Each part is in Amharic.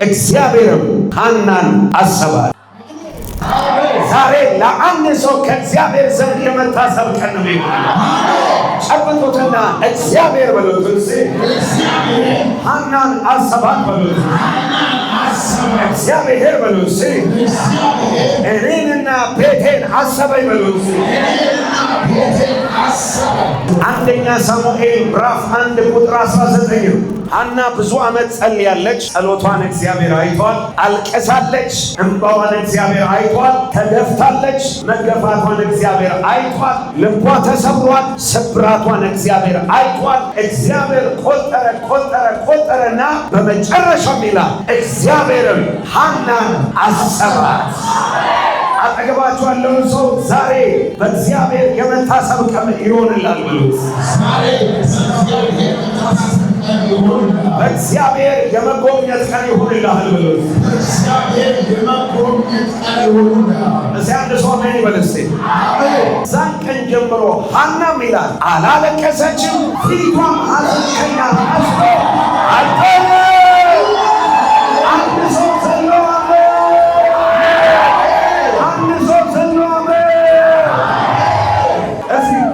እግዚአብሔርም ሐናን አሰባት። ዛሬ ለአንድ ሰው ከእግዚአብሔር ዘንድ የመታሰብ ቀን ነው የሚሆነው። ጨብጡትና እግዚአብሔር በሉት። ሐናን አሰባት በሉት። እግዚአብሔር በሉት። እኔንና ቤቴን አሰበኝ በሉት። አንደኛ ሳሙኤል ምዕራፍ 1 ቁጥር 19 ሐና ብዙ ዓመት ጸልያለች። ጸሎቷን እግዚአብሔር አይቷል። አልቀሳለች። እንባዋን እግዚአብሔር አይቷል። ተገፍታለች። መገፋቷን እግዚአብሔር አይቷል። ልቧ ተሰብሯል። ስብራቷን እግዚአብሔር አይቷል። እግዚአብሔር ቆጠረና በመጨረሻም ይላል እግዚአብሔርም ሐናን አሰባት። አጠገባችሁ ያለውን ሰው ዛሬ በእግዚአብሔር የመታሰብ ቀን ይሆንላል ብሉት። በእግዚአብሔር የመጎብኘት ቀን ይሆንልሃል ብሉት። እስኪ አንድ ሰው አሜን ይበል እስኪ። እዛን ቀን ጀምሮ ሐናም ይላል አላለቀሰችም፣ ፊቷም ሐዘንተኛ መስሎ አልሆነ። አንድ ሰው ዘሎ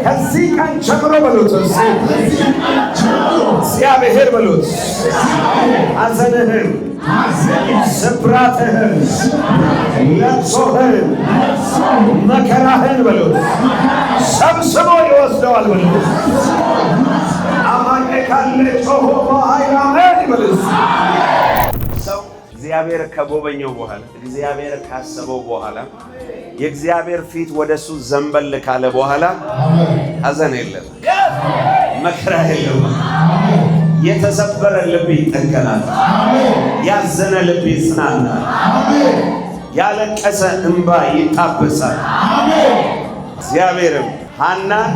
ከዚህ ቀን ጀምሮ በሉት እግዚአብሔር በሉት ሐዘንህን፣ ስብራትህን፣ ለቅሶህን፣ መከራህን በሉት ሰብስቦ ይወስደዋል በሉት። አማኝ ካለ ጮሆ በኃይል አሜን ይበል። ሰው እግዚአብሔር ከጎበኘው በኋላ እግዚአብሔር ካሰበው በኋላ የእግዚአብሔር ፊት ወደሱ ዘንበል ካለ በኋላ ሐዘን የለም፣ መከራ የለም። የተሰበረ ልብ ይጠገናል። ያዘነ ልብ ይጽናናል። ያለቀሰ እንባ ይታበሳል። እግዚአብሔርም ሐናን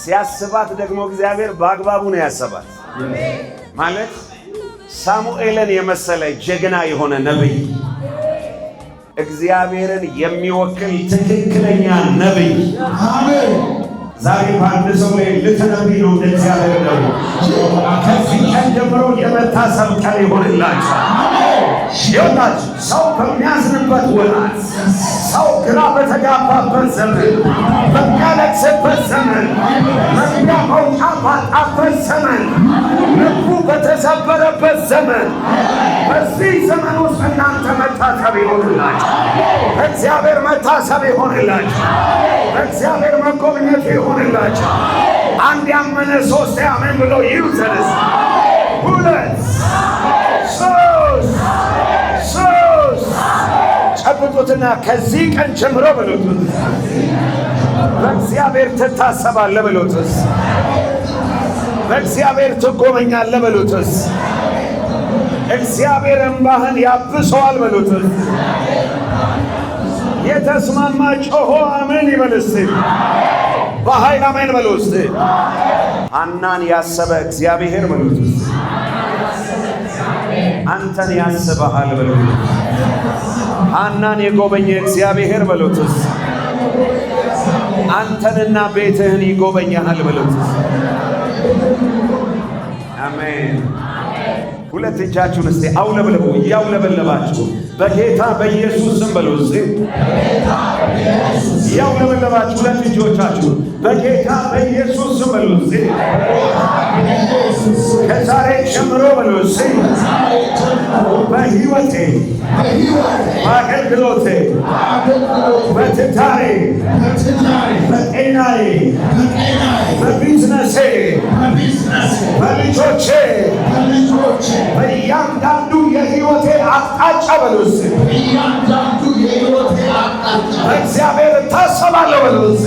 ሲያስባት ደግሞ እግዚአብሔር በአግባቡ ነው ያሰባት። ማለት ሳሙኤልን የመሰለ ጀግና የሆነ ነብይ፣ እግዚአብሔርን የሚወክል ትክክለኛ ነብይ ዛሬ በአንድ ሰው ላይ ልትነብይ ነው። እንደ እግዚአብሔር ነው። ከዚህ ቀን ጀምሮ የመታሰብ ቀን ይሆንላችሁ። ይወጣችሁ ሰው በሚያዝንበት ወራት፣ ሰው ግራ በተጋባበት ዘመን፣ በሚያለቅስበት ዘመን፣ መግቢያ መውጫ ባጣበት ዘመን፣ ልቡ በተሰበረበት ዘመን፣ በዚህ ዘመን ውስጥ እናንተ መታሰብ ይሆንላችሁ። በእግዚአብሔር መታሰብ ይሆንላችሁ። በእግዚአብሔር መጎብኘት ይሆንላችሁ። አንድ ያመነ ሶስት አሜን ብሎ ይውሰድስ። ሁለት ሶስት ጨብጡትና ከዚህ ቀን ጀምሮ በሉት በእግዚአብሔር ትታሰባለህ በሉትስ፣ በእግዚአብሔር ትጎበኛለህ በሉትስ፣ እግዚአብሔር እንባህን ያብሰዋል በሉትስ። የተስማማ ጮሆ አሜን ይበልስ። በኃይል አሜን በሉስ። ሐናን ያሰበ እግዚአብሔር በሉትስ፣ አንተን ያስበሃል በሉት። ሐናን የጎበኘ እግዚአብሔር በሉትስ፣ አንተንና ቤትህን ይጎበኛል በሉት። አሜን። ሁለት እጃችሁን እስቲ አውለብልቡ። እያውለበለባችሁ በጌታ በኢየሱስ ስም በሉ። እስቲ እያውለበለባችሁ ሁለት እጆቻችሁ በጌታ በኢየሱስ ስም በሉ። እስቲ ከዛሬ ጀምሮ በሉ። እስቲ በሕይወቴ፣ በአገልግሎቴ፣ በትዳሬ፣ በጤናዬ፣ በቢዝነሴ፣ በልጆቼ፣ በእያንዳንዱ የሕይወቴ አቅጣጫ በሉስ በእግዚአብሔር እታሰባለሁ በሉስ።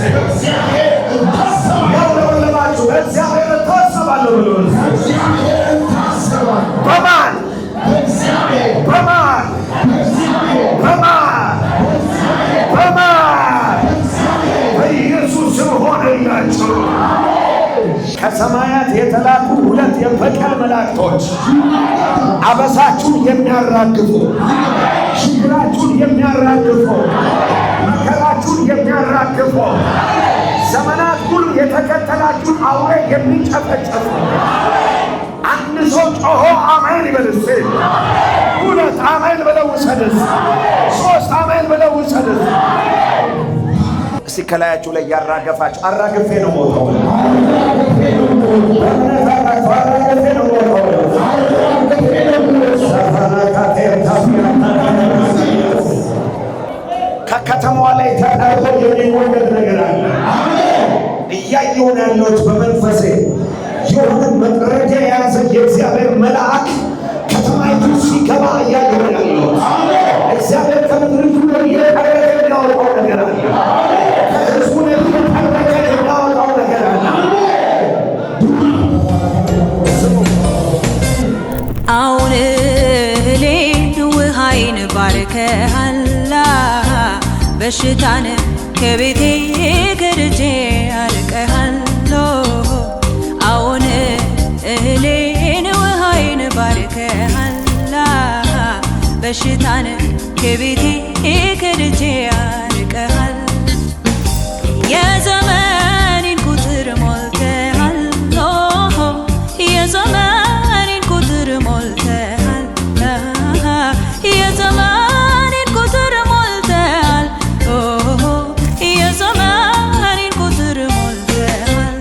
ያውለበለባችሁ በእግዚአብሔር እታሰባለሁ በሉስ። በማን በማን በማን በማን በኢየሱስ ሆነላችሁ። ከሰማያት የተላኩ ሁለት የበቀል መላእክቶች አበሳችሁን የሚያራግፉ፣ ችግራችሁን የሚያራግፉ፣ መከራችሁን የሚያራግፉ፣ ዘመናት ሁሉ የተከተላችሁን አውሬ የሚጨፈጨፉ አንድ ሰው ጮሆ አሜን ይበልስ። አሜን ብለው ውሰድስ። 3 አሜን ብለው ውሰድስ። እስቲ ከላያችሁ ላይ ያራገፋችሁ አራግፌ ነው ሞተው አራግፌ ነው ሞተው ከከተማዋ ላይ ተጣርቶ የሚወገድ ነገር አለ። እያየሁ ያለሁት በመንፈሴ የሆነ መጥረጃ የያዘ የእግዚአብሔር መልአክ ከተማይቱ ሲገባ እያየሁ ያለሁት። እግዚአብሔር ከምድሪቱ ላይ የጠረገ የሚያወጣው ነገር አለ። ከሕዝቡ ላይ የጠረገ የሚያወጣው ነገር አለ። አሁን እህሌን ውሃዬን ባርከሃላ በሽታን ከቤቴ ከደጄ አርቀሃለሁ። አሁን እህሌን ውሃዬን ባርከሃላ በሽታን ከቤቴ ከደጄ አርቀሃል። የዘመኔን ቁጥር ሞልተሃል። የዘመኔን ቁጥር ሞልተሃል። የዘመኔን ቁጥር ሞልተሃል። የዘመኔን ቁጥር ሞልተሃል።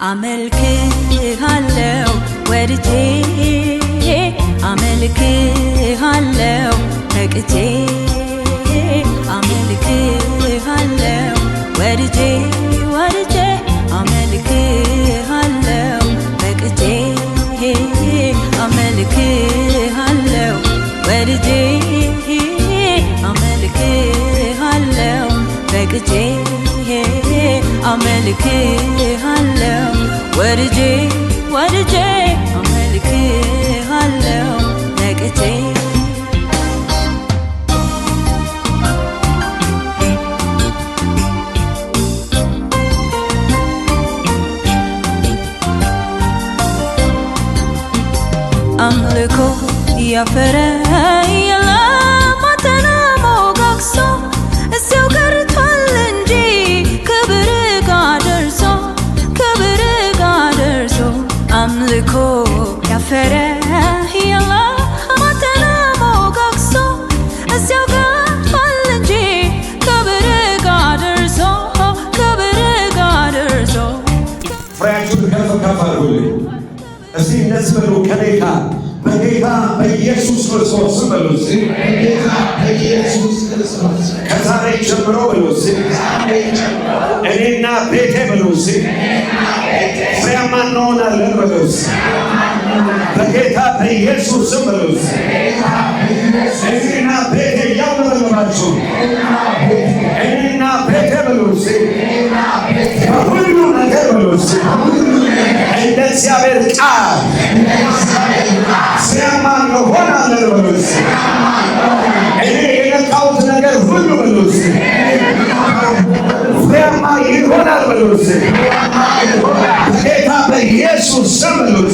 አመልክሃለሁ ወድጄ አመልክሃለሁ ፈቅጄ አመልክሃለሁ ወድጄ ወድጄ አመልክሃለሁ ፈቅጄ አመልክሃለሁ ወድጄ አመልክሃለሁ ፈቅጄ አመልክሃለሁ ወድጄ ወድጄ አመልክሃለሁ ፈቅጄ አምልኮ ያፈረ የለም አንተን ሞጋግሶ እዚያው ቀርቷል እንጂ ክብር ጋር ደርሶ ክብር ጋር ደርሶ አምልኮ ያፈረ የለም አንተን ሞጋግሶ እዚያው ቀርቷል እንጂ ክብር ጋር ደርሶ ክብር ጋር ደርሶ ፍሬያችሁን ከፍ ከፍ አድርጉልኝ። እስቲ እነዚህ በሉ ከኔታ በጌታ በኢየሱስ ክርስቶስ ስም በሉ። በጌታ በኢየሱስ ክርስቶስ ከዛሬ ጀምሮ በሉ። እኔና ቤቴ በሉ ፍሬያማ እንሆናለን በሉ። በጌታ በኢየሱስ ስም በሉ። እኔና ቤቴ ያውለበለባችሁ እኔና ቤቴ በሉ በሁሉ ነገር በሉ እንደ እግዚአብሔር ቃል ፍሬያማ እንሆናለን በሉ። እኔ የነካሁት ነገር ሁሉ በሉ ፍሬያማ ይሆናል በሉ። በጌታ በኢየሱስ ስም በሉ